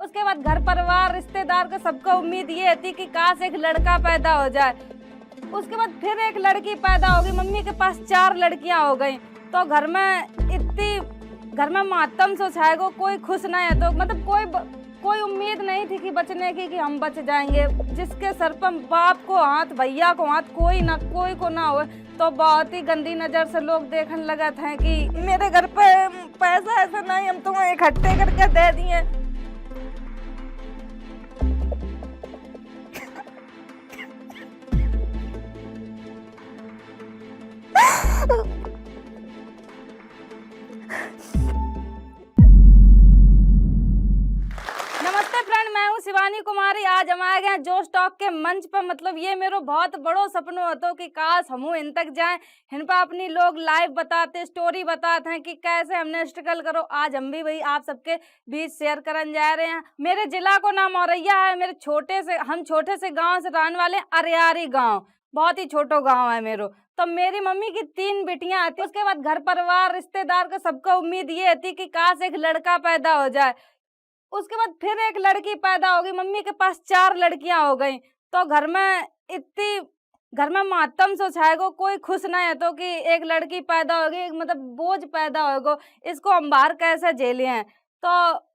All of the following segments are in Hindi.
उसके बाद घर परिवार रिश्तेदार को सबको उम्मीद ये थी कि काश एक लड़का पैदा हो जाए। उसके बाद फिर एक लड़की पैदा हो गई, मम्मी के पास 4 लड़कियां हो गई। तो घर में मातम सो छाएगा, कोई खुश नहीं है। तो मतलब कोई उम्मीद नहीं थी कि बचने की, कि हम बच जाएंगे। जिसके सर पर बाप को हाथ, भैया को हाथ, कोई को ना हो, तो बहुत ही गंदी नजर से लोग देखने लगा था कि मेरे घर पे पैसा ऐसा नहीं, हम तुम्हें इकट्ठे करके दे दिए। नमस्ते फ्रेंड, मैं हूँ शिवानी कुमारी। आज हम आए गए जोश टॉक के मंच पर। मतलब ये मेरा बहुत बड़ो सपना होता कि काश हम इन तक जाएं, इन पर अपनी लोग लाइव बताते, स्टोरी बताते हैं कि कैसे हमने स्ट्रगल करो। आज हम भी वही आप सबके बीच शेयर करने जा रहे हैं। मेरे जिला को नाम औरैया है। हम छोटे से गाँव से रहने वाले, अरियारी गाँव, बहुत ही छोटो गाँव है मेरो। तो मेरी मम्मी की 3 बेटियां आती। उसके बाद घर परिवार रिश्तेदार को सबको उम्मीद ये थी कि काश एक लड़का पैदा हो जाए। उसके बाद फिर एक लड़की पैदा हो गई, मम्मी के पास 4 लड़कियां हो गई। तो घर में मातम सो छाएगा, कोई खुश नहीं है। तो कि एक लड़की पैदा हो गई, मतलब बोझ पैदा होगा, इसको हम बाहर कैसे झेले हैं। तो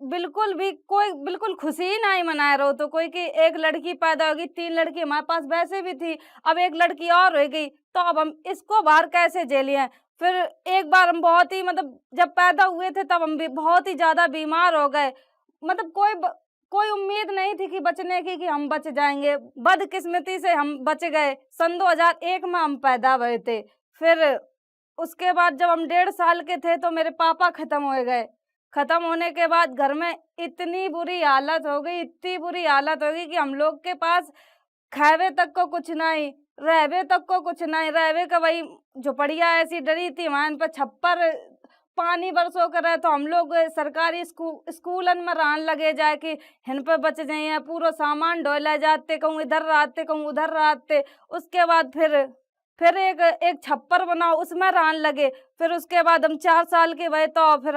बिल्कुल खुशी ही नहीं मना रहे हो। तो कोई कि एक लड़की पैदा होगी, 3 लड़की हमारे पास वैसे भी थी, अब एक लड़की और हो गई, तो अब हम इसको बाहर कैसे झेले हैं। फिर एक बार हम बहुत ही, मतलब जब पैदा हुए थे तब हम भी बहुत ही ज्यादा बीमार हो गए। मतलब कोई उम्मीद नहीं थी कि बचने की, कि हम बच जाएंगे। बदकिस्मती से हम बच गए। सन 2001 में हम पैदा हुए थे। फिर उसके बाद जब हम 1.5 साल के थे तो मेरे पापा खत्म हो गए। खत्म होने के बाद घर में इतनी बुरी हालत हो गई, इतनी बुरी हालत हो गई कि हम लोग के पास खावे तक को कुछ नहीं, रहवे तक को कुछ नहीं। रहवे का वही झोपड़िया ऐसी डरी थी, वहां पर छप्पर पानी बरसों करे। तो हम लोग सरकारी स्कूलन में रहने लगे जाए कि हिन पे बच जाइए। पूरा सामान ढोला जाते, कहूँ इधर रहते, कहूँ उधर रहते। उसके बाद फिर एक छप्पर बनाओ, उसमें रहने लगे। फिर उसके बाद हम 4 साल के हुए तो फिर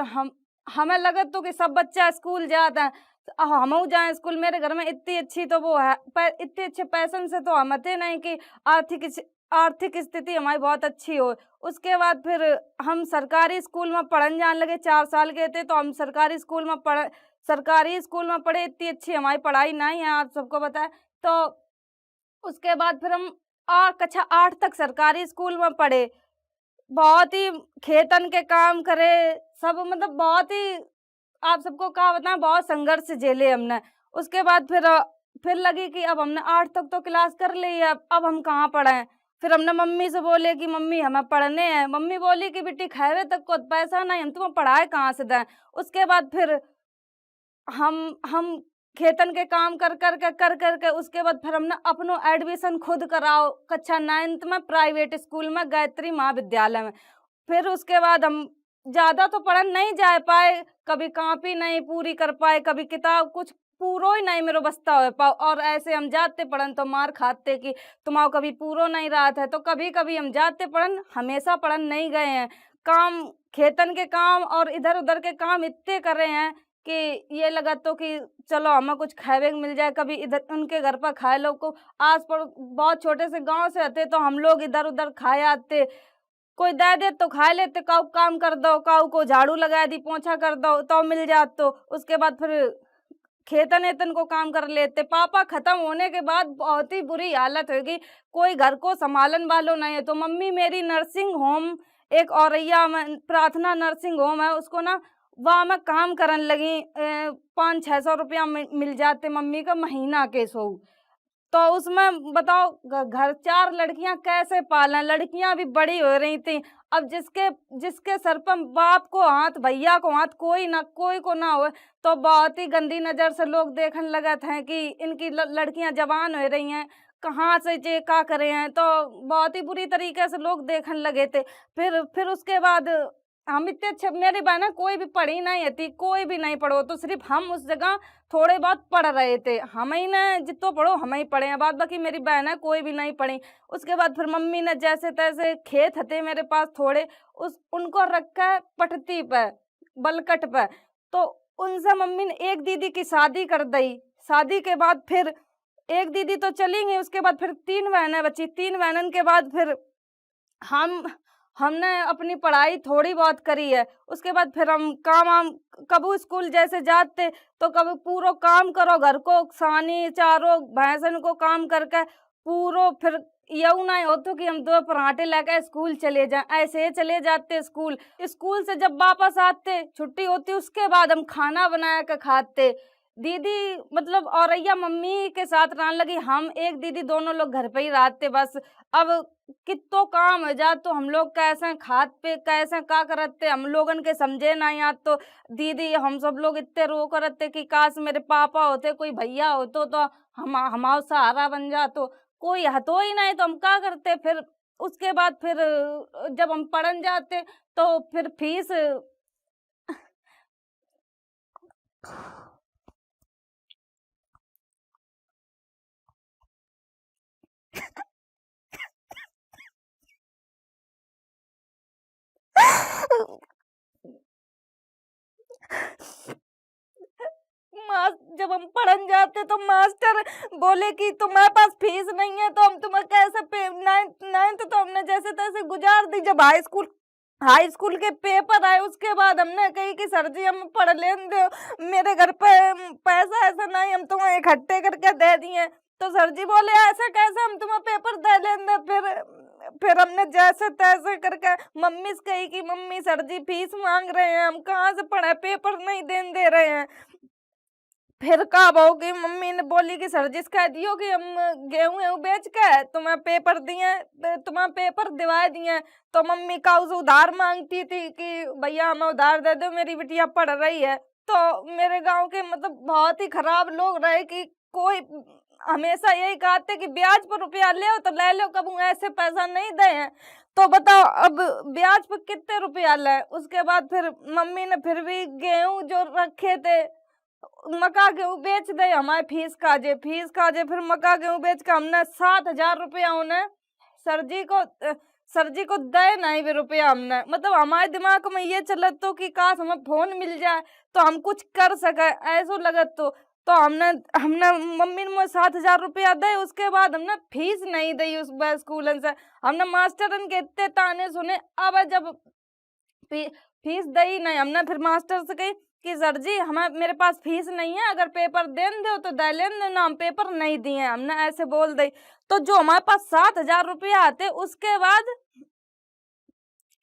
हमें लगा तो कि सब बच्चा स्कूल जाता है, हम जाए स्कूल। मेरे घर में इतनी अच्छी तो वो है, पर इतने अच्छे पैसन से तो हम थे नहीं कि आर्थिक स्थिति हमारी बहुत अच्छी हो। उसके बाद फिर हम सरकारी स्कूल में पढ़ने जाने लगे। 4 साल के थे तो हम सरकारी स्कूल में पढ़े। इतनी अच्छी हमारी पढ़ाई नहीं है, आप सबको पता है। तो उसके बाद फिर हम कक्षा 8 तक सरकारी स्कूल में पढ़े। बहुत ही खेतन के काम करे, सब मतलब बहुत ही, आप सबको क्या बताएं, बहुत संघर्ष झेले हमने। उसके बाद फिर लगी कि अब हमने 8 तक तो क्लास कर ली है, अब हम कहाँ पढ़ें। फिर हमने मम्मी से बोले कि मम्मी हमें पढ़ने हैं। मम्मी बोली कि बेटी खावे तक को पैसा नहीं, हम तुम्हें पढ़ाए कहाँ से दें। उसके बाद फिर हम खेतन के काम कर कर के उसके बाद फिर हमने अपनो एडमिशन खुद कराओ कक्षा 9th में प्राइवेट स्कूल में, गायत्री महाविद्यालय में। फिर उसके बाद हम ज्यादा तो पढ़न नहीं जा पाए, कभी कॉपी नहीं पूरी कर पाए, कभी किताब कुछ पूरो ही नहीं मेरे बस्ता हो पाओ। और ऐसे हम जाते पढ़न तो मार खाते कि तुम्हारा कभी पूरो नहीं रहा था। तो कभी कभी हम जाते पढ़न, हमेशा पढ़न नहीं गए हैं। काम, खेतन के काम और इधर उधर के काम इतने कर रहे हैं कि ये लगा तो कि चलो हमें कुछ खावे मिल जाए। कभी इधर उनके घर पर खाए लोग को, आस पड़ोस बहुत छोटे से गांव से आते, तो हम लोग इधर उधर खाए आते। कोई दे दे तो खा लेते, काऊ काम कर दो, काऊ को झाड़ू लगा दी, पोछा कर दो तो मिल जात। तो उसके बाद फिर खेतन एतन को काम कर लेते। पापा खत्म होने के बाद बहुत ही बुरी हालत होगी, कोई घर को संभालन वालों नहीं है। तो मम्मी मेरी नर्सिंग होम, एक औरैया में प्रार्थना नर्सिंग होम है, उसको ना वहाँ मैं काम करने लगी। 500-600 रुपया मिल जाते मम्मी का महीना के सो। तो उसमें बताओ घर 4 लड़कियां कैसे पालें। लड़कियां भी बड़ी हो रही थी। अब जिसके सर पर बाप को हाथ, भैया को हाथ, कोई को ना हो, तो बहुत ही गंदी नजर से लोग देखने लगे थे कि इनकी लड़कियां जवान हो रही हैं, कहाँ से जे का करे हैं। तो बहुत ही बुरी तरीके से लोग देखने लगे थे। फिर उसके बाद हम इतने अच्छे, मेरी बहनें कोई भी पढ़ी नहीं थी, कोई भी नहीं पढ़ो, तो सिर्फ हम उस जगह थोड़े बहुत पढ़ रहे थे। हम ही ने जितो पढ़ो हम ही पढ़े हैं, बाद बाकी मेरी बहनें कोई भी नहीं पढ़ी। उसके बाद फिर मम्मी ने जैसे तैसे, खेत थे मेरे पास थोड़े, उनको रखा है पटती पे, बलकट पे। तो उनसे मम्मी ने एक दीदी की शादी कर दई। शादी के बाद फिर एक दीदी तो चली गई, उसके बाद फिर 3 बहनें बची। 3 बहनों के बाद फिर हम हमने अपनी पढ़ाई थोड़ी बहुत करी है। उसके बाद फिर हम काम-वाम कबू स्कूल जैसे जाते, तो कभी पूरो काम करो घर को, सानी चारो भैंसन को काम करके पूरो फिर यूँ नहीं होतो कि हम 2 पराठे लेके स्कूल चले जाएँ, ऐसे ही चले जाते स्कूल। स्कूल से जब वापस आते, छुट्टी होती उसके बाद हम खाना बना के खाते। दीदी मतलब औरैया मम्मी के साथ रहने लगी, हम एक दीदी दोनों लोग घर पे ही रहते बस। अब कित्तो काम है जा तो हम लोग कैसे खात पे कैसे का करते हम लोगन के समझे नहीं आत। तो दीदी हम सब लोग इतने रो करते कि काश मेरे पापा होते, कोई भैया होतो तो हम हमारा सहारा बन जातो। कोई हतो ही नहीं तो हम का करते फिर। उसके बाद फिर जब हम पढ़न जाते तो फिर फीस मास जब हम पढ़न जाते तो मास्टर बोले कि तुम्हारे पास फीस नहीं है तो हम तुम्हें कैसे पे नाइन्थ नाइन्थ तो हमने जैसे तैसे गुजार दी। जब हाई स्कूल के पेपर आए उसके बाद हमने कही कि सर जी हम पढ़ लें दो, मेरे घर पे पैसा ऐसा नहीं हम तुम्हें इकट्ठे करके दे दिए। तो सर जी बोले ऐसा कैसे हम तुम्हें पेपर दे लेंगे। फिर हमने जैसे तैसे करके मम्मी से कही कि मम्मी सर जी फीस मांग रहे हैं, हम कहाँ से पढ़े, पेपर नहीं देने दे रहे हैं। फिर का बहू की मम्मी ने बोली कि सर जी से कह दियो कि हम गेहूं वेहूं बेच के तुम्हें पेपर दिए, तुम्हें पेपर दिवा दिए। तो मम्मी का उसे उधार मांगती थी कि भैया हमें उधार दे दो, मेरी बिटिया पढ़ रही है। तो मेरे गांव के मतलब बहुत ही खराब लोग रहे कि कोई हमेशा यही कहते कि ब्याज पर रुपया ले तो ले लो, कबू ऐसे पैसा नहीं दे हैं। तो बताओ अब ब्याज पर कितने रुपया ले। उसके बाद फिर मम्मी ने फिर भी गेहूं जो रखे थे मका गेहूं बेच दे हमारे फीस काजे फिर मका गेहूं बेच के हमने 7,000 रुपया उन्हें सर जी को सर जी को दे नहीं भी रुपया हमने। मतलब हमारे दिमाग में ये चलत तो कि काश हमें फोन मिल जाए तो हम कुछ कर सके ऐसो लगत। तो हमने हमने मम्मी ने मुझे 7,000 रुपया दे। उसके बाद हमने फीस नहीं दी उस स्कूलन से। हमने मास्टरन के इतने ताने सुने। अब जब फीस दई नहीं हमने फिर मास्टर से कही कि सर जी हमें मेरे पास फीस नहीं है, अगर पेपर देन दो तो दे लेन दो ना, हम पेपर नहीं दिए हमने ऐसे बोल दी। तो जो हमारे पास 7,000 रुपया आते उसके बाद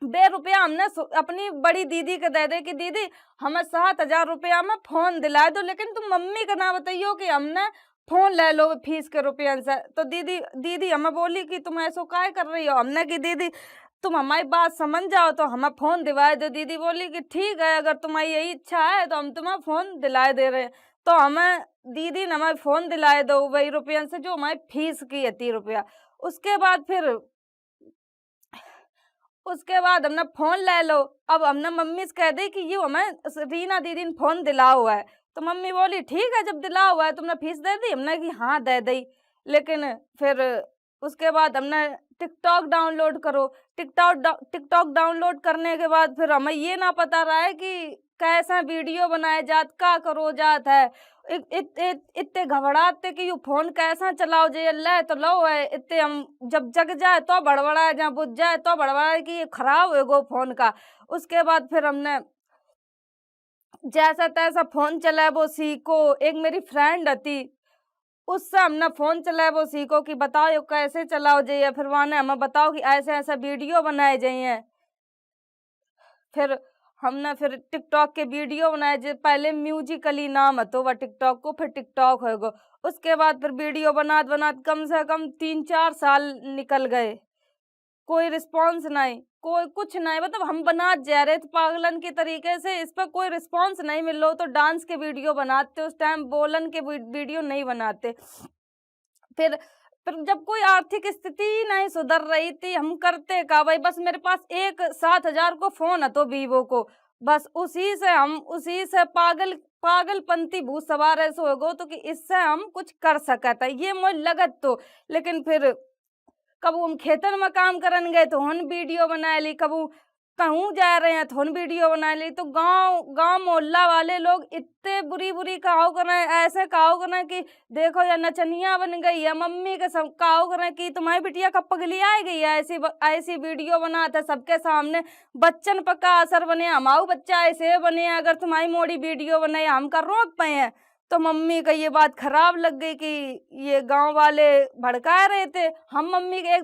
बे रुपया हमने अपनी बड़ी दीदी के दे दे कि दीदी हमें 7,000 रुपया में फोन दिला दो, लेकिन तुम मम्मी का ना बताइयो कि हमने फोन ले लो फीस के रुपया से। तो दीदी दीदी हमें बोली कि तुम ऐसो काय कर रही हो। हमने कि दीदी तुम हमारी बात समझ जाओ तो हमें फोन दिलवा दो। दीदी बोली कि ठीक है अगर तुम्हारी यही इच्छा है तो हम तुम्हें फोन दिलाए दे रहे हैं। तो हमें दीदी ने हमें फोन दिलाए दो वही रुपया से जो हमारी फीस की है 30 रुपया। उसके बाद फिर उसके बाद हमने फोन ले लो। अब हमने मम्मी से कह दी कि ये हमें रीना दीदी ने फोन दिला हुआ है। तो मम्मी बोली ठीक है जब दिला हुआ है तुमने फीस दे दी। हमने कि हाँ दे दी। लेकिन फिर उसके बाद हमने टिकटॉक डाउनलोड करो। टिकटॉक डाउनलोड करने के बाद फिर हमें ये ना पता रहा है कि कैसा वीडियो बनाए जात का करो जात है। इतने घबराते कि यू फोन कैसा चलाओ जे ले तो लो है। इतने हम जब जग जाए तो बड़बड़ाए, जहाँ बुझ जाए तो बड़बड़ाए कि ये खराब है गो फोन का। उसके बाद फिर हमने जैसा तैसा फोन चलाए वो सीखो। एक मेरी फ्रेंड थी उससे हमने फोन चलाए वो सीखो कि बताओ ये कैसे चलाओ जाइए। फिर वहाँ ने हमें बताओ कि ऐसे ऐसे वीडियो बनाए जाइए। फिर हमने फिर टिकटॉक के वीडियो बनाए जो पहले म्यूजिकली नाम हतो वह टिकटॉक को, फिर टिकटॉक होगो। उसके बाद फिर वीडियो बनात बनात कम से कम 3-4 साल निकल गए। कोई रिस्पॉन्स नहीं, कोई कुछ नहीं। मतलब हम बना जा रहे थे पागलन की तरीके से, इस पर कोई रिस्पॉन्स नहीं मिल रहा। तो डांस के वीडियो बनाते उस टाइम, बोलन के वीडियो नहीं बनाते। फिर फिर जब कोई आर्थिक स्थिति ही नहीं सुधर रही थी हम करते का भाई। बस मेरे पास एक 7,000 को फोन है तो वीवो को, बस उसी से पागलपंती भूत सवार ऐसे हो गो तो कि इससे हम कुछ कर सकता ये मुझे लगत। तो लेकिन फिर कबू हम खेतन में काम करन गए तो हम वीडियो बना ली, कबू कहूँ जा रहे हैं थोन वीडियो बना ली। तो गांव मोहल्ला वाले लोग इतने बुरी कहाव कर रहे हैं, ऐसे कहाव कर रहे हैं कि देखो या नचनिया बन गई है, मम्मी के सब कहाव कर रहे हैं कि तुम्हारी बिटिया कब पगली आ गई है, ऐसी वीडियो बनाता सबके सामने। बच्चन पक्का असर बने, हमाऊ बच्चा ऐसे बने, अगर तुम्हारी मोड़ी वीडियो बनाई हम कर रोक पाए हैं। तो मम्मी का ये बात खराब लग गई कि ये गांव वाले भड़का रहे थे। हम मम्मी के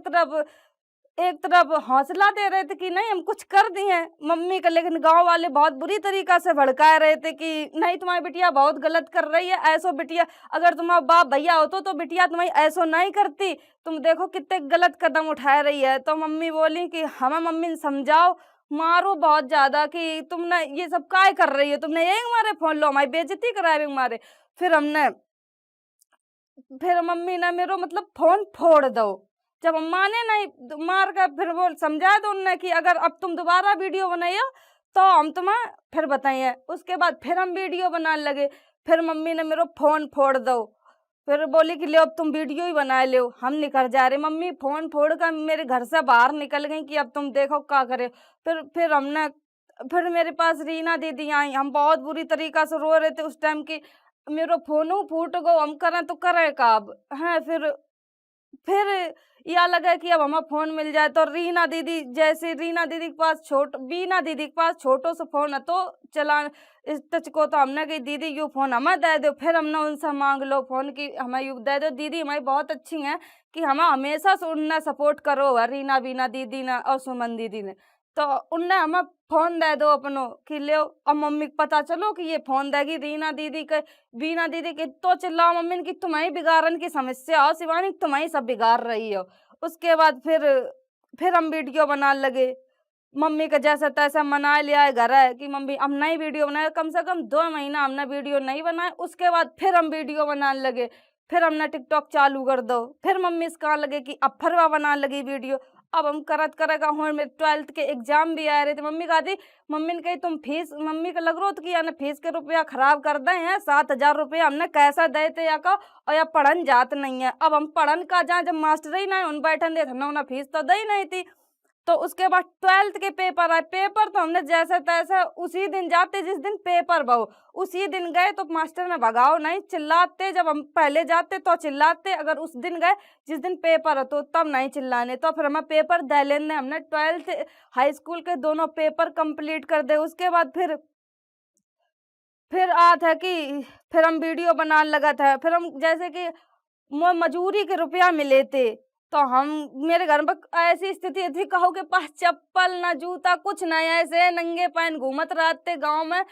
एक तरफ हौसला दे रहे थे कि नहीं हम कुछ कर दिए हैं मम्मी का, लेकिन गांव वाले बहुत बुरी तरीका से भड़का रहे थे कि नहीं तुम्हारी बिटिया बहुत गलत कर रही है, ऐसो बिटिया अगर तुम्हारा बाप भैया होतो तो बिटिया तुम्हारी ऐसो नहीं करती, तुम देखो कितने गलत कदम उठा रही है। तो मम्मी बोली कि हमें मम्मी ने समझाओ, मारो बहुत ज्यादा कि तुमने ये सब काय कर रही हो, तुमने यही हमारे फोन लो हमारी बेइज्जती कराए हमारे। फिर मम्मी ने मेरो मतलब फोन फोड़ दो। जब हम माने नहीं मार कर फिर वो समझा दो उनने कि अगर अब तुम दोबारा वीडियो बनाइयो तो हम तुम्हें फिर बताइए। उसके बाद फिर हम वीडियो बनाने लगे, फिर मम्मी ने मेरो फोन फोड़ दो। फिर बोली कि ले अब तुम वीडियो ही बना ले। हम निकल जा रहे, मम्मी फोन फोड़ कर मेरे घर से बाहर निकल गई कि अब तुम देखो क्या करे। फिर मेरे पास रीना दीदी आई, हम बहुत बुरी तरीका से रो रहे थे उस टाइम की मेरो फोनू फूट गो, हम करें तो करें का अब है। फिर यह लगा कि अब हमें फोन मिल जाए। तो रीना दीदी बीना दीदी के पास छोटो सा फोन है तो चला इस टच को, तो हमने कही दीदी यू फोन हमें दे दो। फिर हमने उनसे मांग लो फोन की हमें यू दे दो, दीदी हमारी बहुत अच्छी हैं कि हमें हमेशा से उनने सपोर्ट करो है, रीना बीना दीदी ने और सुमन दीदी ने। तो उनने हमें फोन दे दो अपनो कि ले। अब मम्मी को पता चलो कि ये फोन देगी रीना दीदी के, बीना दीदी के, तो चिल्लाओ मम्मी ने कि तुम्हारी बिगाड़न की समस्या हो शिवानी, तुम्हारी सब बिगाड़ रही हो। उसके बाद फिर हम वीडियो बनाने लगे, मम्मी का जैसा तैसा मना लिया है घर है कि मम्मी हम नई वीडियो बनाए। कम से कम 2 महीना हमने वीडियो नहीं बनाए। उसके बाद फिर हम वीडियो बनाने लगे, फिर हमने टिकटॉक चालू कर दो। फिर मम्मी से कहा लगे कि अब फरवा बनाने लगी वीडियो। अब हम करत करेगा हूँ, मेरे 12th के एग्जाम भी आ रहे थे। मम्मी ने कही तुम फीस, मम्मी का लग रहा था कि यानी फीस के रुपया खराब कर दे हैं, 7,000 रुपया हमने कैसा दे थे या का, और या पढ़न जात नहीं है। अब हम पढ़न का जहाँ जब मास्टर ही ना उन बैठन दे हमने उन्हें फीस तो दे ही नहीं थी। तो उसके बाद 12th के पेपर आए, पेपर तो हमने जैसे तैसे उसी दिन जाते जिस दिन पेपर बहु उसी दिन गए। तो मास्टर ने भगाओ नहीं, चिल्लाते जब हम पहले जाते तो चिल्लाते, अगर उस दिन गए जिस दिन पेपर हो तो तब नहीं चिल्लाने। तो फिर हमें पेपर दे लेने, हमने 12th हाई स्कूल के दोनों पेपर कंप्लीट कर दे। उसके बाद फिर आ था कि फिर हम वीडियो बनाने लगा था। फिर हम जैसे कि मजूरी के रुपया मिले थे, तो हम मेरे घर में ऐसी स्थिति थी कहो के पास चप्पल ना जूता कुछ नहीं, ऐसे नंगे पैन घूमत रहते गांव में,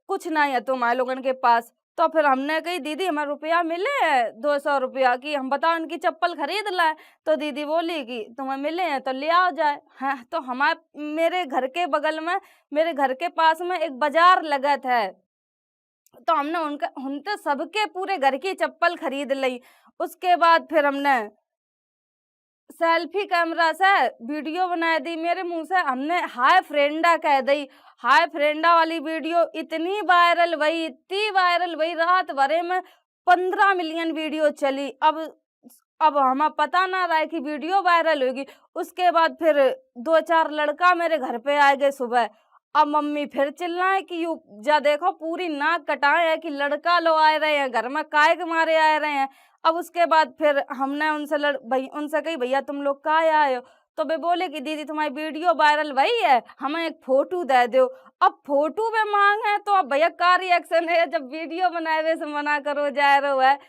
कुछ नहीं है तुम्हारे लोगन के पास। तो फिर हमने कही दीदी हमें रुपया मिले है 200 रुपया की, हम बताओ इनकी चप्पल खरीद लाए। तो दीदी बोली कि तुम्हें मिले हैं तो ले आओ जाए। हाँ, तो हमारे मेरे घर के बगल में, मेरे घर के पास में एक बाजार लगा था, तो हमने उनके सबके पूरे घर की चप्पल खरीद ली। उसके बाद फिर हमने सेल्फी कैमरा से वीडियो बना दी, मेरे मुंह से हमने हाय फ्रेंडा कह दी। हाय फ्रेंडा वाली वीडियो इतनी वायरल भई, इतनी वायरल भई, रात भरे में 15 मिलियन वीडियो चली। अब हमें पता ना रहा है कि वीडियो वायरल होगी। उसके बाद फिर 2-4 लड़का मेरे घर पे आ गए सुबह। अब मम्मी फिर चिल्लाए कि यू जा देखो पूरी नाक कटाए है कि लड़का लो आ रहे हैं घर में, काय के मारे आ रहे हैं। अब उसके बाद फिर हमने उनसे कही भैया तुम लोग काहे आए हो। तो वे बोले कि दीदी तुम्हारी वीडियो वायरल भई है, हमें एक फोटो दे दो। अब फोटो में मांग है तो अब भैया का रिएक्शन है, जब वीडियो बनाए हुए से मना करो जा रहे है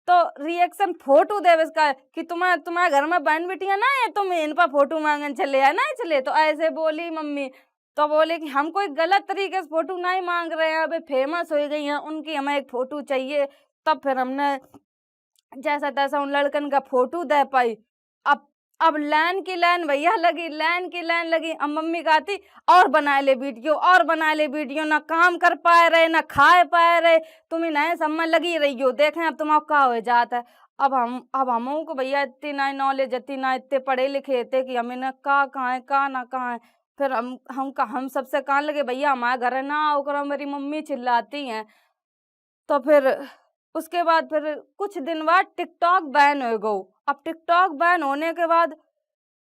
तो रिएक्शन फोटो देवे इसका है कि तुम्हारे घर में बहन बेटियां ना है, तुम इन पर फोटो मांगन चले है ना चले। तो ऐसे बोली मम्मी। तो बोले कि हम कोई गलत तरीके से फोटो नहीं मांग रहे हैं, अभी फेमस हो गई हैं उनकी, हमें एक फोटो चाहिए। तब फिर हमने जैसा तैसा उन लड़कन का फोटो दे पाई। अब लाइन की लाइन भैया लगी, लाइन की लाइन लगी। अब मम्मी कहती और बना ले वीडियो, और बना ले वीडियो, ना काम कर पाए रहे ना खाए पाए रहे, तुम ही नए सब में लगी रही हो, देखें अब तुम का हो जाता है। अब हम को भैया इतनी ना नॉलेज, इतनी ना इतने पढ़े लिखे थे कि हमें ना कहाँ है का ना कहाँ है। फिर हम सबसे कहने लगे भैया हमारे घर ना आओ करो, मेरी मम्मी चिल्लाती हैं। तो फिर उसके बाद फिर कुछ दिन बाद टिकटॉक बैन हो गो। अब टिकटॉक बैन होने के बाद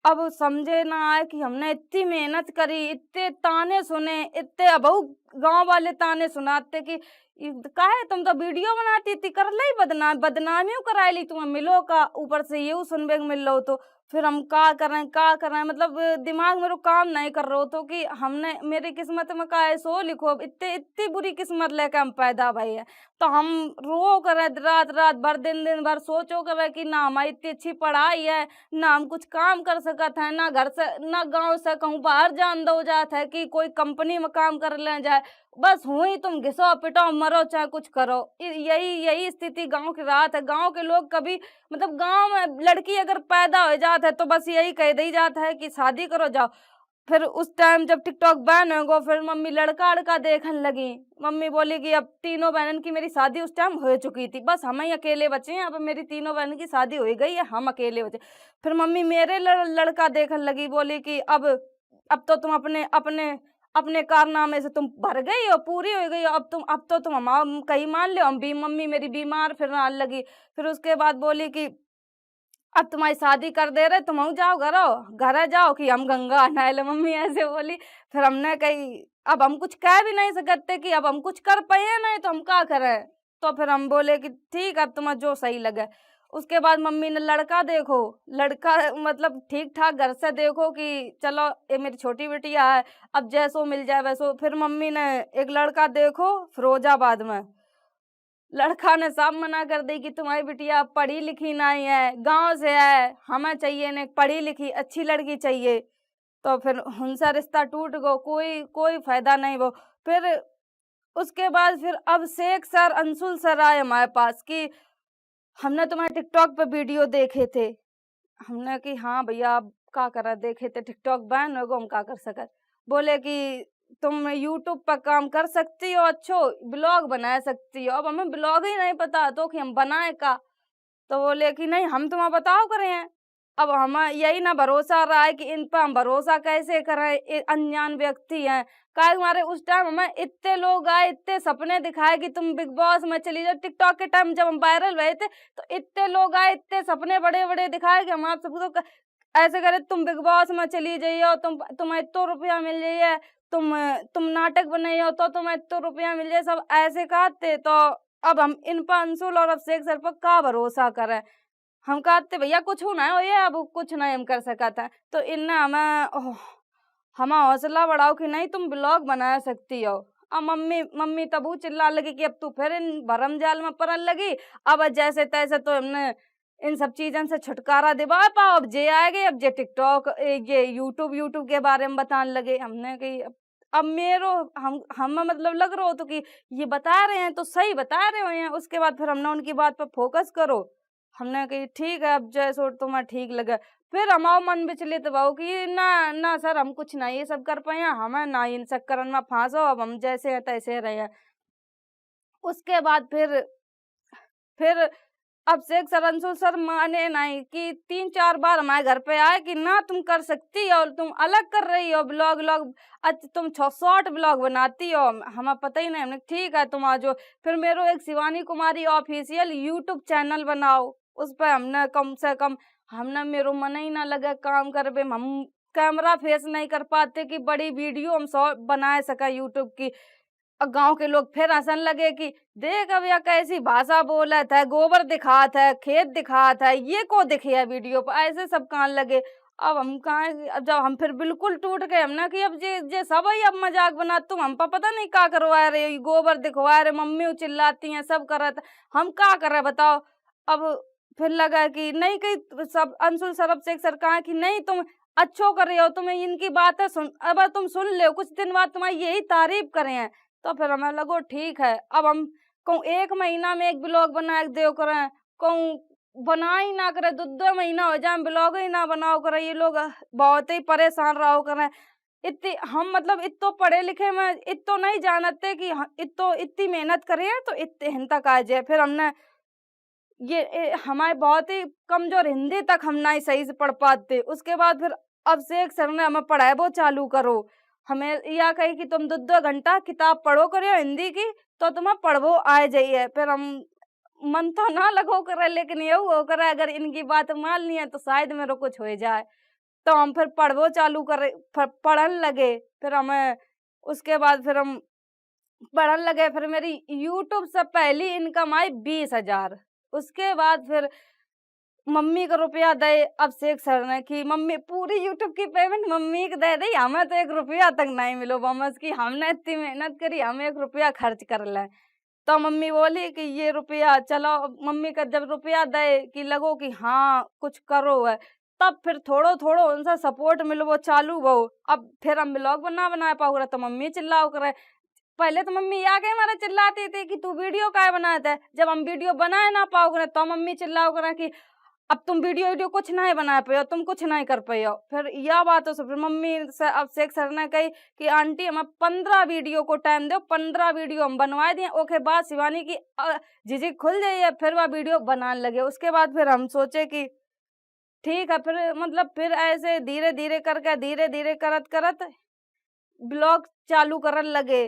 अब समझे ना आए कि हमने इतनी मेहनत करी, इतने ताने सुने, इतने अबहू गाँव वाले ताने सुनाते कि काहे तुम तो वीडियो बनाती थी, कर ली बदनामियों कराए ली, तुम्हें मिलो का ऊपर से ये सुनबे को मिल लो। तो फिर हम का करें, मतलब दिमाग मेरे काम नहीं कर रहा तो कि हमने मेरी किस्मत में का है सो लिखो, अब इतनी इतनी बुरी किस्मत लेके हम पैदा भई है। तो हम रो करे रात रात भर, दिन भर सोचो करे कि ना हमारी इतनी अच्छी पढ़ाई है, ना हम कुछ काम कर सकत हैं, ना घर से ना गाँव से कहूँ बाहर जान दो जात है कि कोई कंपनी में काम कर ले जाए। बस हुई तुम घिसो पिटो मरो चाहे कुछ करो। यही यही स्थिति गाँव की रात है। गाँव के लोग कभी मतलब गाँव में लड़की अगर पैदा हो जात है तो बस यही कह दी जाता है कि शादी करो जाओ। फिर उस टाइम जब टिकटॉक बैन हो गो, फिर मम्मी लड़का देखने लगी। मम्मी बोली कि अब तीनों बहनों की मेरी शादी उस टाइम हो चुकी थी, बस हम ही अकेले बचे हैं। अब मेरी तीनों बहनों की शादी हो गई है, हम अकेले बचे। फिर मम्मी मेरे लड़का देखने लगी, बोली कि अब तो तुम अपने अपने अपने कारनामे से तुम भर गई हो, पूरी हो गई हो, अब तो तुम हम कहीं मान लो हम भी। मम्मी मेरी बीमार फिर आने लगी। फिर उसके बाद बोली कि अब तुम्हारी शादी कर दे रहे, तुम जाओ घर जाओ कि हम गंगा नहाए ले, मम्मी ऐसे बोली। फिर हमने कही अब हम कुछ कह भी नहीं सकते कि अब हम कुछ कर पाए नहीं तो हम क्या करें। तो फिर हम बोले कि ठीक है, अब तुम्हें जो सही लगे। उसके बाद मम्मी ने लड़का देखो, लड़का मतलब ठीक ठाक घर से देखो कि चलो ये मेरी छोटी बिटिया है, अब जैसो मिल जाए वैसो। फिर मम्मी ने एक लड़का देखो फिरोजाबाद में, लड़का ने साफ मना कर दी कि तुम्हारी बिटिया पढ़ी लिखी नहीं है, गांव से है, हमें चाहिए ने पढ़ी लिखी अच्छी लड़की चाहिए। तो फिर उनसे रिश्ता टूट गो, कोई कोई फायदा नहीं वो। फिर उसके बाद फिर अब शेख सर अंशुल सर आए हमारे पास कि हमने तुम्हारे टिकटॉक पे वीडियो देखे थे। हमने कि हाँ भैया आप का करा देखे थे, टिकटॉक बैन हो गो, हम का कर सकत। बोले कि तुम यूट्यूब पर काम कर सकती हो, अच्छो ब्लॉग बना सकती हो। अब हमें ब्लॉग ही नहीं पता तो कि हम बनाए का। तो बोले कि नहीं हम तुम्हें बताओ करे हैं। अब हमें यही ना भरोसा रहा है कि इन पर हम भरोसा कैसे करें, ये अनजान व्यक्ति हैं। काहे हमारे उस टाइम हमें इतने लोग आए, इतने सपने दिखाए कि तुम बिग बॉस में चली जाओ। टिकटॉक के टाइम जब हम वायरल हुए थे तो इतने लोग आए, इतने सपने बड़े बड़े दिखाए कि हम आप सबको तो ऐसे करे तुम बिग बॉस में चली जाइयो, तुम्हें इतना रुपया मिल जाइए, तुम नाटक बनाइयो तो तुम्हें इतना रुपया मिल जाए, सब ऐसे कहते। तो अब हम इन पर अंशुल और अभिषेक सर पर का भरोसा करें। हम कहते भैया कुछ हो ना हो, ये अब कुछ नहीं हम कर सकते हैं। तो इनने हमें हौसला बढ़ाओ कि नहीं तुम ब्लॉग बना सकती हो। अब मम्मी मम्मी तब चिल्ला लगी कि अब तू फिर इन भरम जाल में पड़न लगी। अब जैसे तैसे तो हमने इन सब चीजों से छुटकारा दिवा पाओ। अब जे आएगे, अब जे टिकटॉक ये यूट्यूब के बारे में बताने लगे। हमने कि अब मेरो हम मतलब लग रहा हो तो कि ये बता रहे हैं तो सही बता रहे हो हैं। उसके बाद फिर हमने उनकी बात पर फोकस करो। हमने कही ठीक है, अब जैसो तुम्हें ठीक लगे। फिर हमारा मन विचलित भाव कि ना ना सर हम कुछ नहीं ये सब कर पाए हैं, हमें ना इन चक्कर में फांसो, अब हम जैसे हैं तैसे रहे हैं। उसके बाद फिर अभिषेक सर अंशुल सर माने नहीं कि 3-4 बार हमारे घर पे आए कि ना तुम कर सकती हो, तुम अलग कर रही हो ब्लॉग व्लॉग, तुम शॉर्ट ब्लॉग बनाती हो, हमें पता ही नहीं। हमने ठीक है तुम आ जाओ। फिर मेरे एक Shivani Kumari official YouTube channel बनाओ, उस पर हमने कम से कम हमने मेरो मन ही ना लगे काम करबे। हम कैमरा फेस नहीं कर पाते कि बड़ी वीडियो हम शॉर्ट बना सका यूट्यूब की। गांव के लोग फिर हंसन लगे कि देख अब यह कैसी भाषा बोलत है, गोबर दिखात है, खेत दिखात है, ये को दिखे है वीडियो पर, ऐसे सब कहने लगे। अब हम कहाँ, अब जब हम फिर बिल्कुल टूट गए हमने कि अब जे सब ही अब मजाक बना, तुम हम पर पता नहीं क्या करवा रहे, गोबर दिखवा रहे, मम्मी चिल्लाती हैं सब करत, हम क्या करे बताओ। अब फिर लगा कि नहीं कहीं सब अंशुल सरब से सर कहा कि नहीं तुम अच्छो कर रहे हो, तुम्हें इनकी बातें सुन, अब तुम सुन ले, कुछ दिन बाद तुम्हारी यही तारीफ करे हैं। तो फिर हमें लगो ठीक है, अब हम कहूँ 1 महीना में एक ब्लॉग बना के दो करें, कहूँ बना ही ना करे, 2-2 महीना हो जाए ब्लॉग ही ना बनाओ करे। ये लोग बहुत ही परेशान रहो करें। इतनी हम मतलब इतो पढ़े लिखे में इतो नहीं जानते कि इतो इतनी मेहनत करे तो इतने हिन तक आ जाए। फिर हमने हमारे बहुत ही कमजोर हिंदी तक हम ना ही सही से पढ़ पाते। उसके बाद फिर अभिषेक सर ने हमें पढ़ाए वो चालू करो, हमें या कही कि तुम 2-2 घंटा किताब पढ़ो करो हिंदी की तो तुम्हें पढ़वो आ जाइए। फिर हम मन तो ना लगो करे, लेकिन ये हो करे अगर इनकी बात मान ली है तो शायद मेरे कुछ हो जाए। तो हम फिर पढ़वो चालू करे, पढ़न लगे। फिर हमें उसके बाद फिर हम पढ़न लगे। फिर मेरी यूट्यूब से पहली इनकम आई 20,000। उसके बाद फिर मम्मी को रुपया दे। अब शेख सर ने कि मम्मी पूरी यूट्यूब की पेमेंट मम्मी को दे दी, हमें तो 1 रुपया तक नहीं मिलो बमस की हमने इतनी मेहनत करी, हम 1 रुपया खर्च कर लें। तो मम्मी बोली कि ये रुपया चलो, मम्मी का जब रुपया दे कि लगो कि हाँ कुछ करो है, तब फिर थोड़ो थोड़ो उनसे सपोर्ट मिलवो चालू वो। अब फिर हम ब्लॉग बना पाओ तो मम्मी चिल्लाओ करे। पहले तो मम्मी आके हमारे चिल्लाती थी कि तू वीडियो काहे बनाते है। जब हम वीडियो बनाए ना पाओगे तो मम्मी चिल्लाओ करे कि अब तुम वीडियो कुछ नहीं बना पाए हो, तुम कुछ नहीं कर पाए हो। फिर यह बात हो फिर मम्मी से अब शेख सर ने कही कि आंटी हमें 15 वीडियो को टाइम दो, 15 वीडियो हम बनवा दिए। ओके बाद शिवानी की झिझक खुल जाइए, फिर वह वीडियो बनाने लगे। उसके बाद फिर हम सोचे कि ठीक है, फिर मतलब फिर ऐसे धीरे धीरे करत करत ब्लॉग चालू करन लगे,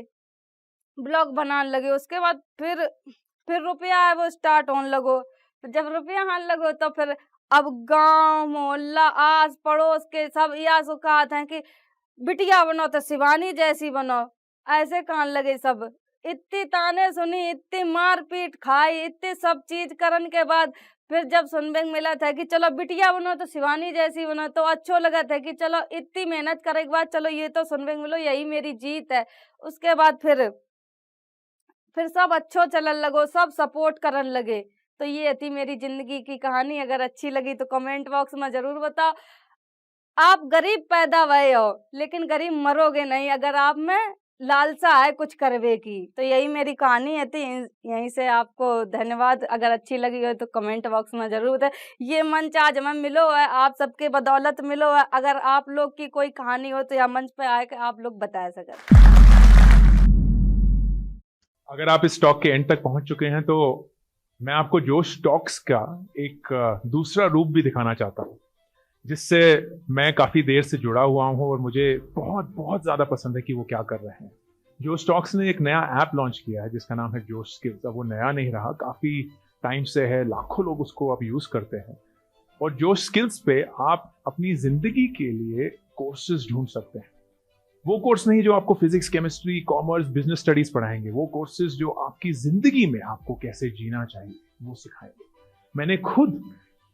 ब्लॉग बनाने लगे। उसके बाद फिर रुपया है वो स्टार्ट होने लगो। जब रुपया आने लगो तो फिर अब गांव मोहल्ला आस पड़ोस के सब यह सुखात हैं कि बिटिया बनो तो शिवानी जैसी बनो, ऐसे कहने लगे सब। इतनी ताने सुनी, इतनी मारपीट खाई, इतनी सब चीज करन के बाद फिर जब सुनने को मिला था कि चलो बिटिया बनो तो शिवानी जैसी बनो, तो अच्छो लगा था कि चलो इतनी मेहनत करे के बाद चलो ये तो सुनने को मिलो, यही मेरी जीत है। उसके बाद फिर सब अच्छो चलन लगो, सब सपोर्ट करन लगे। तो ये थी मेरी जिंदगी की कहानी। अगर अच्छी लगी तो कमेंट बॉक्स में जरूर बताओ। आप गरीब पैदा हुए हो लेकिन गरीब मरोगे नहीं, अगर आप में लालसा है कुछ करवे की। तो यही मेरी कहानी है थी। यहीं से आपको धन्यवाद। अगर अच्छी लगी हो तो कमेंट बॉक्स में जरूर बताएं। ये मंच आज हमें मिलो है, आप सबके बदौलत मिलो है। अगर आप लोग की कोई कहानी हो तो यह मंच पे आके आप लोग बता सकें। अगर आप इस टॉक के एंड तक पहुंच चुके हैं तो मैं आपको जोश टॉक्स का एक दूसरा रूप भी दिखाना चाहता हूं, जिससे मैं काफ़ी देर से जुड़ा हुआ हूं और मुझे बहुत बहुत ज़्यादा पसंद है कि वो क्या कर रहे हैं। जोश टॉक्स ने एक नया ऐप लॉन्च किया है जिसका नाम है जोश स्किल्स। अब वो नया नहीं रहा, काफ़ी टाइम से है, लाखों लोग उसको अब यूज़ करते हैं। और जोश स्किल्स पे आप अपनी ज़िंदगी के लिए कोर्सेज ढूंढ सकते हैं। वो कोर्स नहीं जो आपको physics, chemistry, commerce, business studies पढ़ाएंगे, वो कोर्सेज जो आपकी जिंदगी में आपको कैसे जीना चाहिए वो सिखाएंगे। मैंने खुद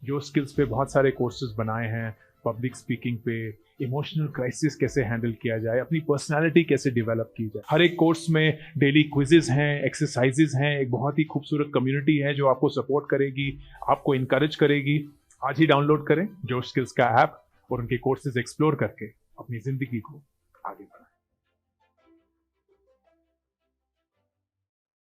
जो स्किल्स पे बहुत सारे कोर्सेज बनाए हैं, पब्लिक स्पीकिंग पे, इमोशनल क्राइसिस कैसे हैंडल किया जाए, अपनी पर्सनालिटी कैसे डेवलप की जाए। हर एक कोर्स में डेली क्विजेज हैं, एक्सरसाइजेज हैं, एक बहुत ही खूबसूरत कम्युनिटी है जो आपको सपोर्ट करेगी, आपको इनकरेज करेगी। आज ही डाउनलोड करें जोश स्किल्स का ऐप और उनके कोर्सेज एक्सप्लोर करके अपनी जिंदगी को आगे